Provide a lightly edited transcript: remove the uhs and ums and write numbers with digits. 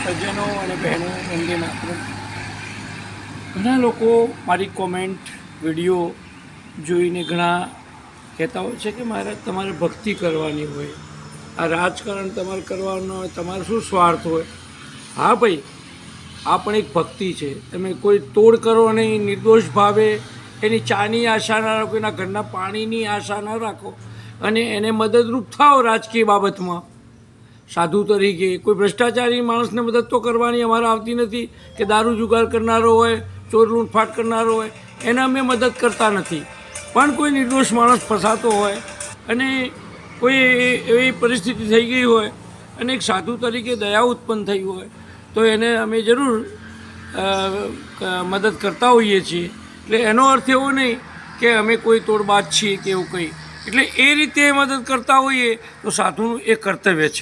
સજ્જનો અને બહેનો વંદે માતરમ. ઘણા લોકો મારી કોમેન્ટ વિડીયો જોઈને ઘણા કહેતા હોય છે કે તમારે ભક્તિ કરવાની હોય, આ રાજકારણ તમારે કરવાનું હોય, તમારે શું સ્વાર્થ હોય. હા ભાઈ, આ પણ એક ભક્તિ છે. તમે કોઈ તોડ કરો નહીં, નિર્દોષ ભાવે એની ચાની આશા ના રાખો, એના ઘરના પાણીની આશા ન રાખો અને એને મદદરૂપ થાઓ રાજકીય બાબતમાં. સાધુ તરીકે કોઈ ભ્રષ્ટાચારી માણસને મદદ તો કરવાની અમારે આવતી નથી કે દારૂ જુગાર કરનારો હોય, ચોર લૂંટફાટ કરનારો હોય એને અમે મદદ કરતા નથી. પણ કોઈ નિર્દોષ માણસ ફસાતો હોય અને કોઈ એવી પરિસ્થિતિ થઈ ગઈ હોય અને એક સાધુ તરીકે દયા ઉત્પન્ન થઈ હોય તો એને અમે જરૂર મદદ કરતા હોઈએ છીએ. એટલે એનો અર્થ એવો નહીં કે અમે કોઈ તોડબાજ છીએ કે એવું કંઈ. એટલે એ રીતે મદદ કરતા હોઈએ તો સાધુનું એ કર્તવ્ય છે.